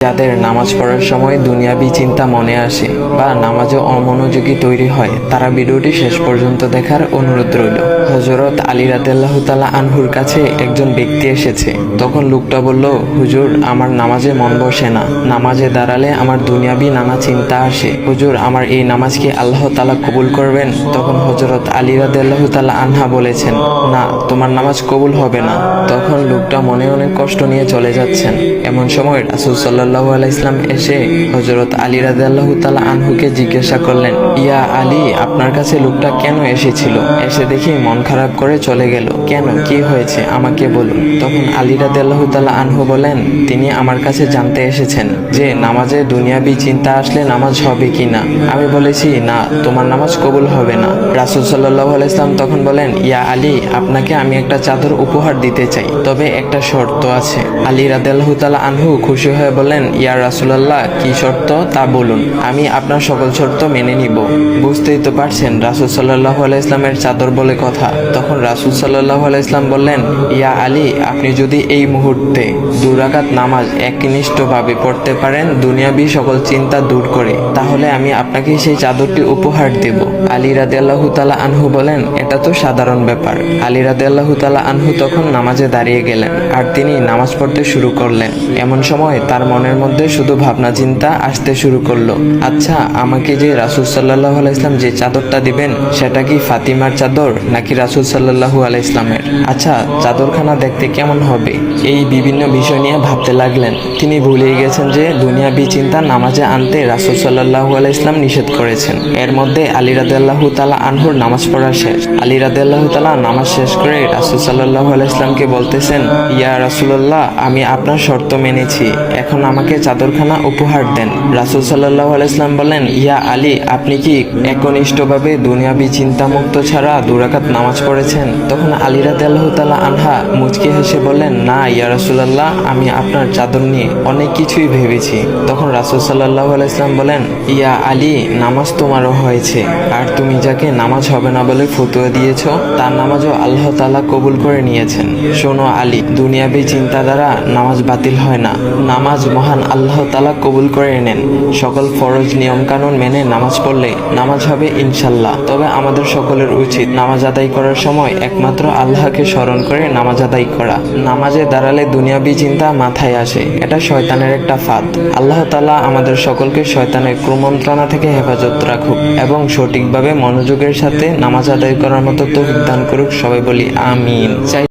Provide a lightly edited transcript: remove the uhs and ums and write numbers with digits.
যাদের নামাজ পড়ার সময় দুনিয়াবি চিন্তা মনে আসে বা নামাজে অমনোযোগী তৈরি হয়, তারা ভিডিওটি শেষ পর্যন্ত দেখার অনুরোধ রইল। হযরত আলী রাদিয়াল্লাহু তাআলা আনহুর কাছে একজন ব্যক্তি এসেছে। তখন লোকটা বলল, হুজুর, আমার নামাজে মন বসে না। নামাজে দাঁড়ালে আমার দুনিয়াবি নানা চিন্তা আসে। হুজুর, আমার এই নামাজ কি আল্লাহ তাআলা কবুল করবেন? তখন হযরত আলী রাদিয়াল্লাহু তাআলা আনহা বলেছেন, না, তোমার নামাজ কবুল হবে না। তখন লোকটা মনে অনেক কষ্ট নিয়ে চলে যাচ্ছেন। এমন সময় রাসূল সাল্লাল্লাহু আলাইহি ওয়াসাল্লাম এসে হযরত আলী রাদিয়াল্লাহু তাআলা আনহুকে জিজ্ঞাসা করলেন, ইয়া আলী, আপনার কাছে লোকটা কেন এসেছিল? এসে দেখি মন খারাপ করে চলে গেল। কেন, কি হয়েছে আমাকে বলুন। তখন আলী রাদিয়াল্লাহু তাআলা আনহু বলেন, তিনি আমার কাছে জানতে এসেছেন যে নামাজে দুনিয়াবি চিন্তা আসলে নামাজ হবে কিনা। আমি বলেছি, না, তোমার নামাজ কবুল হবে না। রাসূল সাল্লাল্লাহু আলাইহি ওয়াসাল্লাম তখন বলেন, ইয়া আলী, আপনাকে আমি একটা চাদর উপহার দিতে চাই, তবে একটা শর্ত আছে। আলী রাদিয়াল্লাহু তাআলা আনহু খুশি হয়ে বলেন, ইয়া রাসূলুল্লাহ, কি শর্ত তা বলুন, আমি আপনার সকল শর্ত মেনে নিব। বুঝতেই তো পারছেন রাসূল সাল্লাল্লাহু আলাইহি ওয়াসাল্লামের চাদর বলে কথা। তখন রাসূল সাল্লাল্লাহু আলাইহি ওয়াসাল্লাম বললেন, ইয়া আলী, আপনি যদি এই মুহূর্তে 2 রাকাত নামাজ একনিষ্ঠভাবে পড়তে পারেন দুনিয়াবি সকল চিন্তা দূর করে, তাহলে আমি আপনাকে সেই চাদরটি উপহার দেব। আলী রাদিয়াল্লাহু তাআলা আনহু বলেন, এটা তো সাধারণ ব্যাপার। আলী রাদিয়াল্লাহু তাআলা আনহু তখন নামাজে দাঁড়িয়ে গেলেন আর তিনি নামাজ পড়তে শুরু করলেন। এমন সময় তার মনের মধ্যে শুধু ভাবনা চিন্তা আসতে শুরু করলো, আচ্ছা, আমাকে যে রাসূল সাল্লাল্লাহু আলাইহি ওয়াসাল্লাম যে চাদরটা দিবেন, সেটা কি ফাতিমার চাদর নাকি রাসূল সাল্লাল্লাহু আলাইহি ওয়াসাল্লামের? আচ্ছা, চাদরখানা দেখতে কেমন হবে? এই বিভিন্ন বিষয় নিয়ে ভাবতে লাগলেন। তিনি ভুলেই গেছেন যে দুনিয়াবি চিন্তা নামাজে আনতে রাসূল সাল্লাল্লাহু আলাইহি ওয়াসাল্লাম নিষেধ করেছেন। এর মধ্যে আলী রাদিয়াল্লাহু তাআলা আনহুর নামাজ পড়া শেষ। আলী রাদিয়াল্লাহু তাআলা নামাজ শেষ করে রাসূল সাল্লাল্লাহু আলাইহি ওয়াসাল্লামকে বলতেছেন, ইয়া রাসূলুল্লাহ, আমি আপনার শর্ত মেনেছি, এখন আমাকে চাদরখানা উপহার দেন। রাসূল সাল্লাল্লাহু আলাইহি ওয়াসাল্লাম বলেন, ইয়া আলী, আপনি কি একনিষ্ঠভাবে দুনিয়াবি চিন্তামুক্ত ছাড়া 2 রাকাত নামাজ পড়েছেন? তখন আলী রাদিয়াল্লাহু তাআলা আনহা মুচকি হেসে বললেন, না ইয়া রাসূলুল্লাহ, আমি আপনার চাদর নিয়ে অনেক কিছুই ভেবেছি। তখন রাসূল সাল্লাল্লাহু আলাইহি ওয়াসাল্লাম বলেন, ইয়া আলী, নামাজ তোমারও হয়েছে, আর তুমি যাকে নামাজ হবে না বলে ফতোয়া দিয়েছো, তার নামাজও আল্লাহ তাআলা কবুল করে নিয়েছেন। শোনো আলী, দুনিয়াবি চিন্তা দ্বারা নামাজ বাতিল হয় না, নামাজ মহান আল্লাহ তাআলা কবুল করে নেন। সকল ফরজ নিয়ম কানুন মেনে নামাজ পড়লে নামাজ হবে ইনশাল্লাহ। তবে আমাদের সকলের উচিত নামাজ আদায় করার সময় একমাত্র আল্লাহকে স্মরণ করে নামাজ আদায় করা। নামাজে দাঁড়ালে দুনিয়াবি চিন্তা মাথায় আসে, এটা শয়তানের একটা ফাঁদ। আল্লাহ তাআলা আমাদের সকলকে শয়তানের কুমন্ত্রণা থেকে হেফাজত রাখুক এবং সঠিকভাবে মনোযোগের সাথে নামাজ আদায় করার মতো তৌফিক দান করুক। সবাই বলি আমিন।